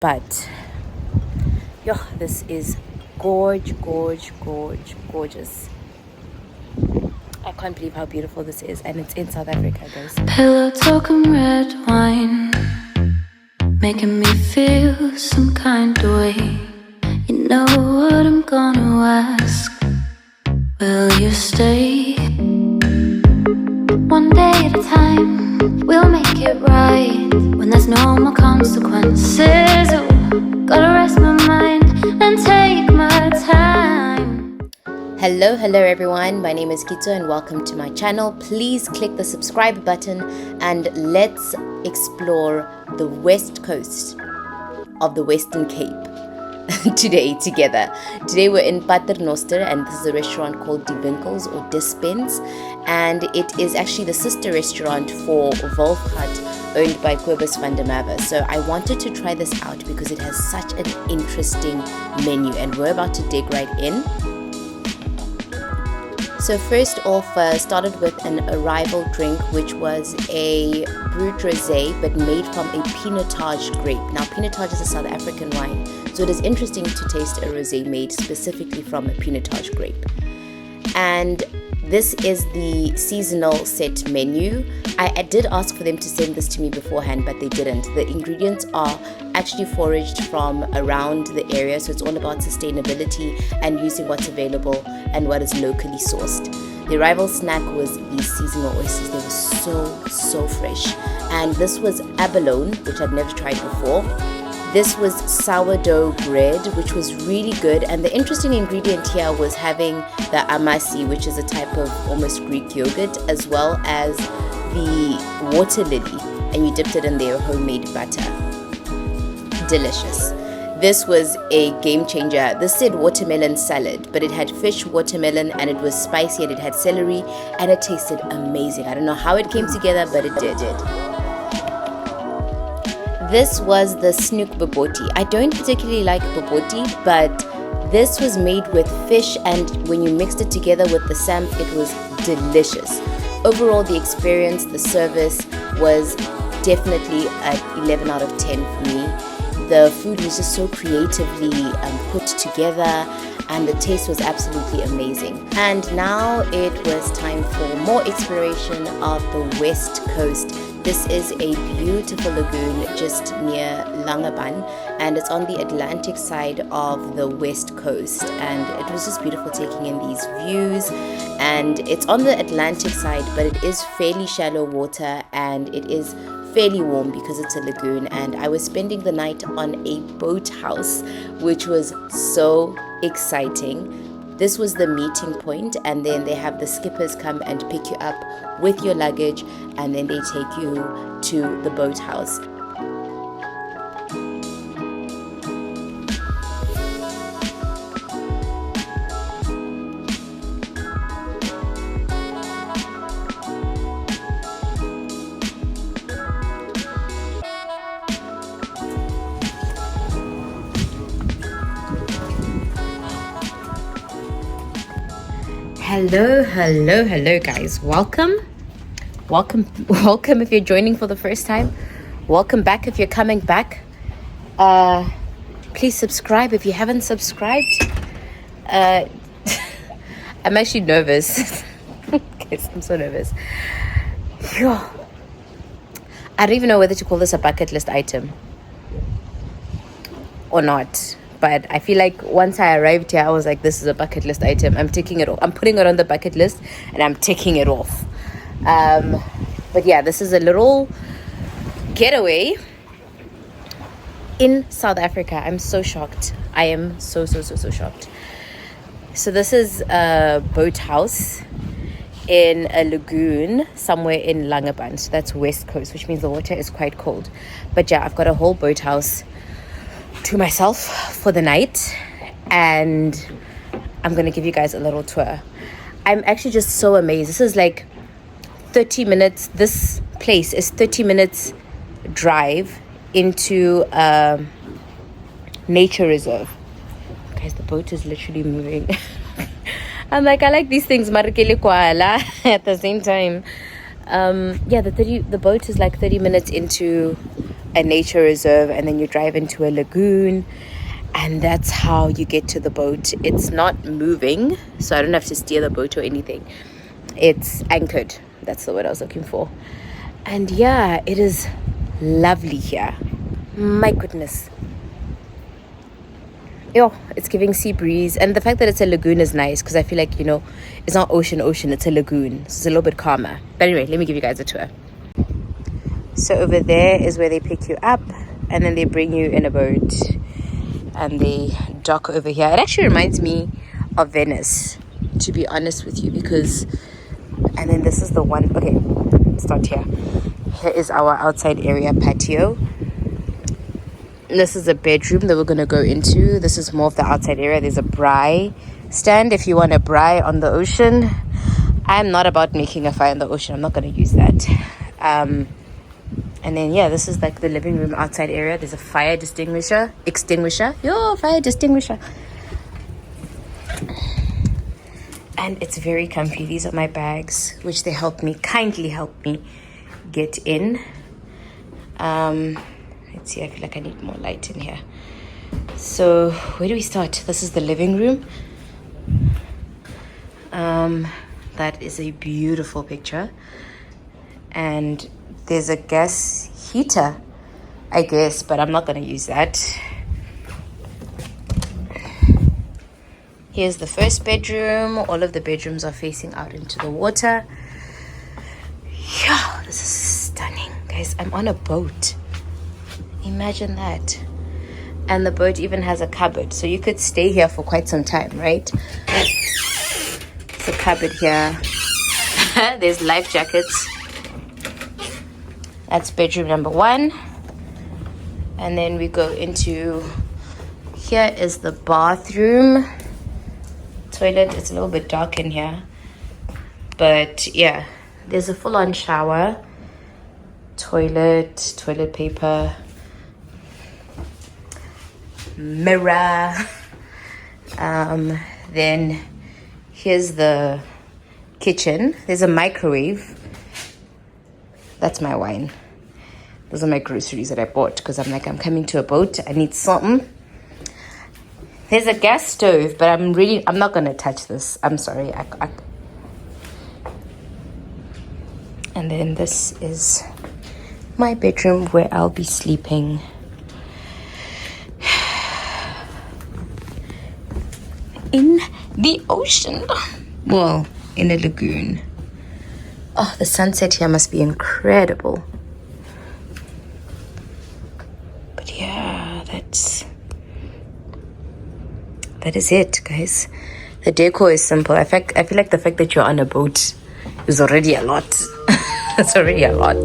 But yo, this is gorgeous. I can't believe how beautiful this is, and it's in South Africa, guys. Pillow talking red wine, making me feel some kind of way. You know what I'm gonna ask? Will you stay? One day at a time, we'll make it right. When there's no more consequences, oh, gotta rest my mind and take my time. Hello everyone, my name is Kito and welcome to my channel. Please click the subscribe button and let's explore the west coast of the Western Cape today together. Today we're in Paternoster and this is a restaurant called Dispens, and it is actually the sister restaurant for Boathouse, owned by Kobus van der Merwe. So I wanted to try this out because it has such an interesting menu, and we're about to dig right in. So first off, started with an arrival drink, which was a brut rosé, but made from a pinotage grape. Now, pinotage is a South African wine, so it is interesting to taste a rosé made specifically from a pinotage grape. And this is the seasonal set menu. I did ask for them to send this to me beforehand, but they didn't. The ingredients are actually foraged from around the area, so it's all about sustainability and using what's available and what is locally sourced. The arrival snack was these seasonal oysters. They were so fresh. And this was abalone, which I'd never tried before. This was sourdough bread, which was really good. And the interesting ingredient here was having the amasi, which is a type of almost Greek yogurt, as well as the water lily. And you dipped it in their homemade butter. Delicious. This was a game changer. This said watermelon salad, but it had fish, watermelon, and it was spicy, and it had celery, and it tasted amazing. I don't know how it came together, but it did. This was the snoek boboti. I don't particularly like boboti, but this was made with fish, and when you mixed it together with the sam, it was delicious. Overall, the experience, the service was definitely an 11 out of 10 for me. The food was just so creatively put together, and the taste was absolutely amazing. And now it was time for more exploration of the west coast. This is a beautiful lagoon just near Langebaan, and it's on the Atlantic side of the west coast, and it was just beautiful taking in these views. And it's on the Atlantic side, but it is fairly shallow water, and it is fairly warm because it's a lagoon. And I was spending the night on a boathouse, which was so exciting. This was the meeting point, and then they have the skippers come and pick you up with your luggage, and then they take you to the boathouse. Hello guys, welcome if you're joining for the first time. Welcome back if you're coming back. Please subscribe if you haven't subscribed. I'm actually nervous. Guys, I'm so nervous. I don't even know whether to call this a bucket list item or not. But I feel like once I arrived here, I was like, this is a bucket list item. I'm ticking it off. I'm putting it on the bucket list and I'm ticking it off. But yeah, this is a little getaway in South Africa. I'm so shocked. I am so shocked. So this is a boathouse in a lagoon somewhere in Langebaan. So that's west coast, which means the water is quite cold. But yeah, I've got a whole boathouse to myself for the night, and I'm gonna give you guys a little tour. I'm actually just so amazed. This is like 30 minutes. This place is 30 minutes drive into a nature reserve. Guys, the boat is literally moving. I'm like, I like these things marekele kwala at the same time. The boat is like 30 minutes into a nature reserve, and then you drive into a lagoon, and that's how you get to the boat. It's not moving, so I don't have to steer the boat or anything. It's anchored. That's the word I was looking for. And yeah, it is lovely here. My goodness. Yo, it's giving sea breeze, and the fact that it's a lagoon is nice, because I feel like, it's not ocean, it's a lagoon, so it's a little bit calmer. But anyway, let me give you guys a tour. So over there is where they pick you up, and then they bring you in a boat, and they dock over here. It actually reminds me of Venice, to be honest with you, because, and then this is the one, okay, let's start here. Here is our outside area patio. This is a bedroom that we're going to go into. This is more of the outside area. There's a braai stand if you want a braai on the ocean. I'm not about making a fire in the ocean. I'm not going to use that. And then, yeah, this is like the living room outside area. There's a fire extinguisher. Fire extinguisher. And it's very comfy. These are my bags, which they kindly helped me get in. Let's see, I feel like I need more light in here. So where do we start? This is the living room. That is a beautiful picture. And there's a gas heater, I guess, but I'm not going to use that. Here's the first bedroom. All of the bedrooms are facing out into the water. Yeah, this is stunning. Guys, I'm on a boat. Imagine that. And the boat even has a cupboard, so you could stay here for quite some time, right? It's a cupboard here. There's life jackets. That's bedroom number 1. And then we go into, here is the bathroom. Toilet, it's a little bit dark in here. But yeah, there's a full-on shower. Toilet paper. Mirror. Then here's the kitchen. There's a microwave. That's my wine. Those are my groceries that I bought, because I'm coming to a boat, I need something. There's a gas stove, but I'm not gonna touch this. I'm sorry. And then this is my bedroom where I'll be sleeping. In the ocean. Well, in a lagoon. Oh, the sunset here must be incredible. But yeah, that is it, guys. The decor is simple. I feel like the fact that you're on a boat is already a lot. It's already a lot.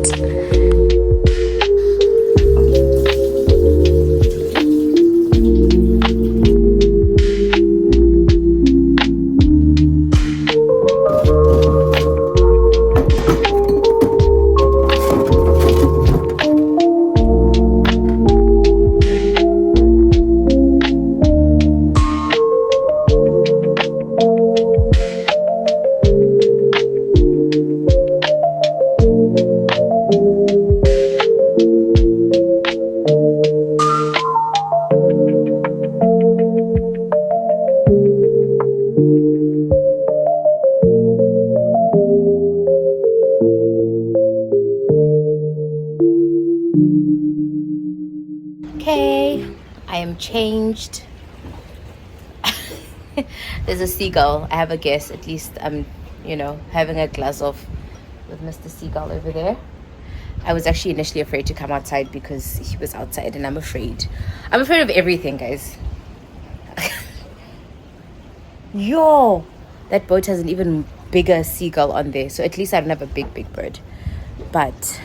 Okay, I am changed. There's a seagull. I have a guess. At least I'm, having a glass of with Mr. Seagull over there. I was actually initially afraid to come outside because he was outside, and I'm afraid. I'm afraid of everything, guys. Yo, that boat has an even bigger seagull on there, so at least I don't have a big bird. But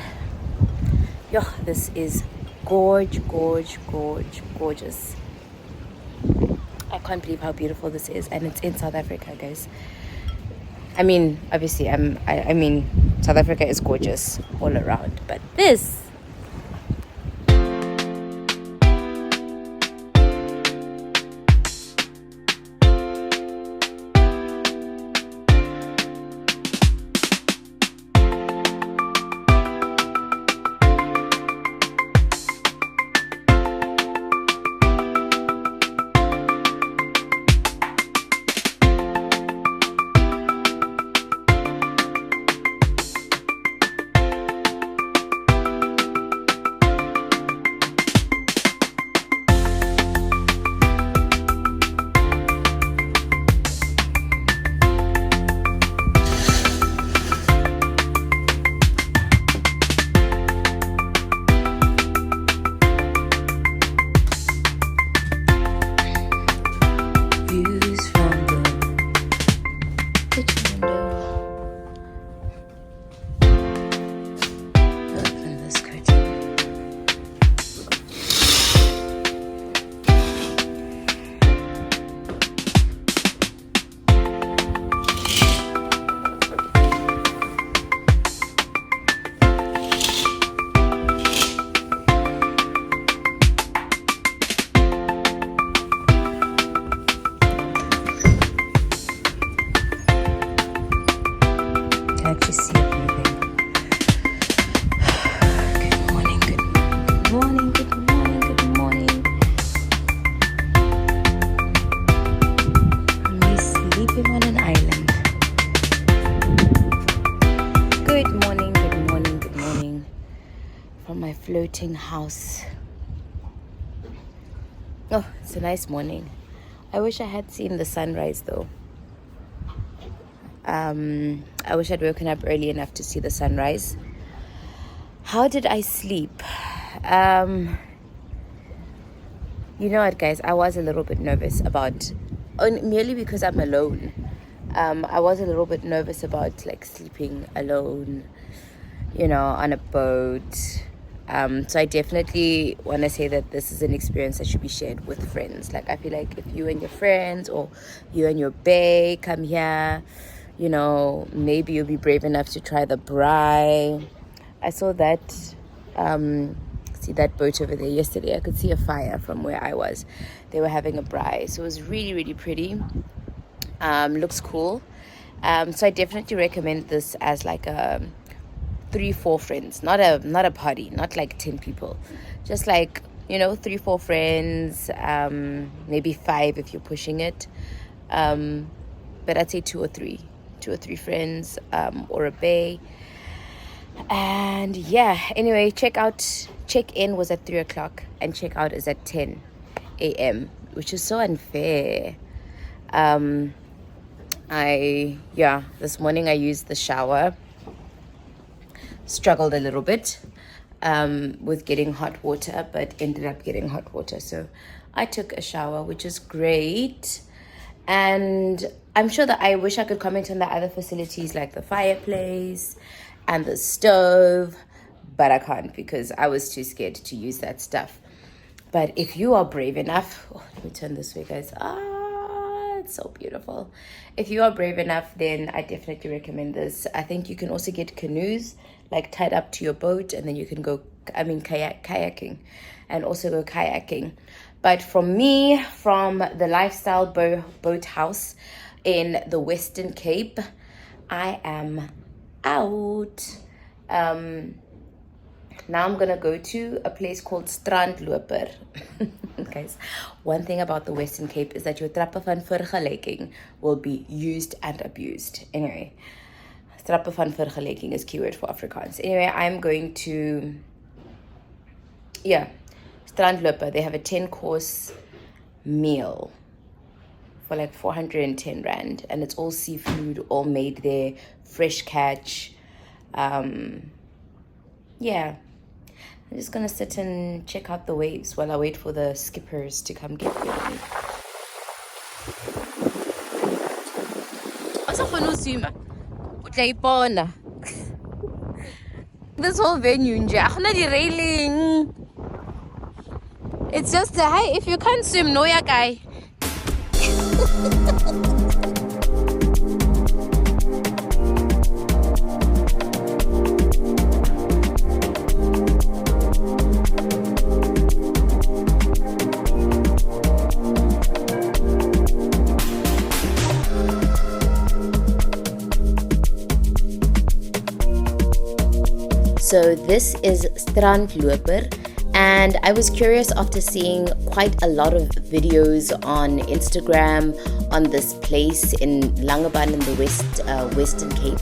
yo, this is gorgeous. I can't believe how beautiful this is, and it's in South Africa, guys. I mean, obviously, I mean, South Africa is gorgeous all around, but this. boating house. Oh, it's a nice morning. I wish I had seen the sunrise though. I wish I'd woken up early enough to see the sunrise. How did I sleep? You know what, guys? I was a little bit nervous about, merely because I'm alone. I was a little bit nervous about like sleeping alone, on a boat. So I definitely want to say that this is an experience that should be shared with friends. Like, I feel like if you and your friends or you and your bae come here, maybe you'll be brave enough to try the braai. I saw that, see that boat over there yesterday. I could see a fire from where I was. They were having a braai. So it was really, really pretty. Looks cool. So I definitely recommend this as like a 3-4 friends, not a party, not like 10 people, just like 3-4 friends, maybe 5 if you're pushing it, but I'd say 2 or 3 friends, or a bae. And yeah, anyway, check-in was at 3 o'clock and check-out is at 10 a.m., which is so unfair. This morning I used the shower. Struggled a little bit with getting hot water, but ended up getting hot water. So I took a shower, which is great. And I'm sure that I wish I could comment on the other facilities like the fireplace and the stove, but I can't because I was too scared to use that stuff. But if you are brave enough, let me turn this way, guys. It's so beautiful. If you are brave enough, then I definitely recommend this. I think you can also get canoes like tied up to your boat, and then you can go kayaking and also go kayaking. But from the lifestyle boathouse in the Western Cape, I am out. Now I'm gonna go to a place called Strandloper. Guys, one thing about the Western Cape is that your trappe van vergelijking will be used and abused. Anyway, trappe van vergelijking is keyword for Afrikaans. Anyway, I'm going to, Strandloper. They have a 10-course meal for like 410 rand, and it's all seafood, all made there, fresh catch. I'm just gonna sit and check out the waves while I wait for the skippers to come get me. This whole venue, railing. It's just hey, if you can't swim, no ya guy. So this is Strandloper, and I was curious after seeing quite a lot of videos on Instagram on this place in Langebaan in the Western Cape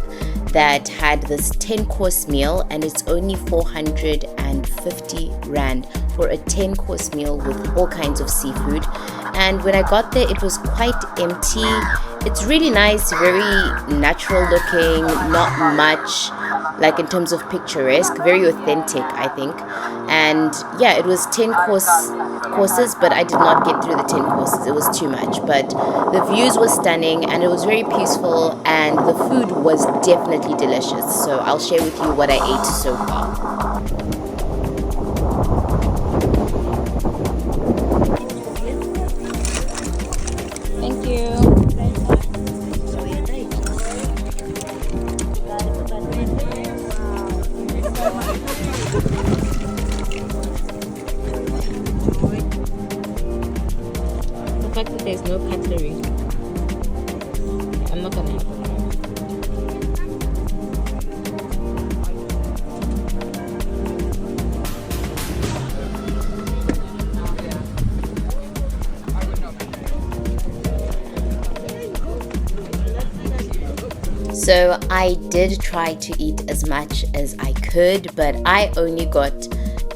that had this 10-course meal, and it's only 450 rand for a 10-course meal with all kinds of seafood. And when I got there, it was quite empty. It's really nice, very natural looking, not much like in terms of picturesque, very authentic, I think. And yeah, it was 10 courses, but I did not get through the 10 courses. It was too much, but the views were stunning and it was very peaceful, and the food was definitely delicious. So I'll share with you what I ate so far. Thank you. The fact that there's no cutlery, I'm not gonna have it. So I did try to eat as much as I could, but I only got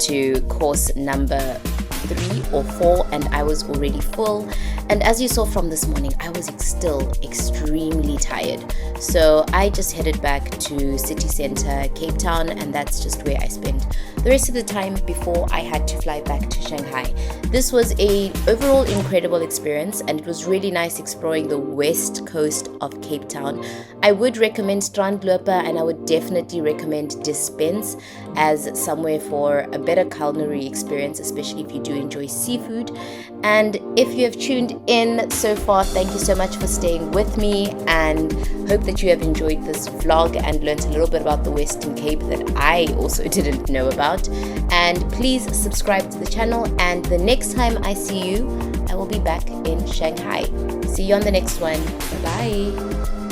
to course number 3 or 4, and I was already full. And as you saw from this morning, I was still extremely tired. So I just headed back to city center, Cape Town, and that's just where I spent the rest of the time before I had to fly back to Shanghai. This was a overall incredible experience, and it was really nice exploring the west coast of Cape Town. I would recommend Strandloper, and I would definitely recommend Dispens as somewhere for a better culinary experience, especially if you do enjoy seafood. And if you have tuned in so far, thank you so much for staying with me, and hope that you have enjoyed this vlog and learned a little bit about the Western Cape that I also didn't know about. And please subscribe to the channel, and the next time I see you, I will be back in Shanghai. See you on the next one. Bye.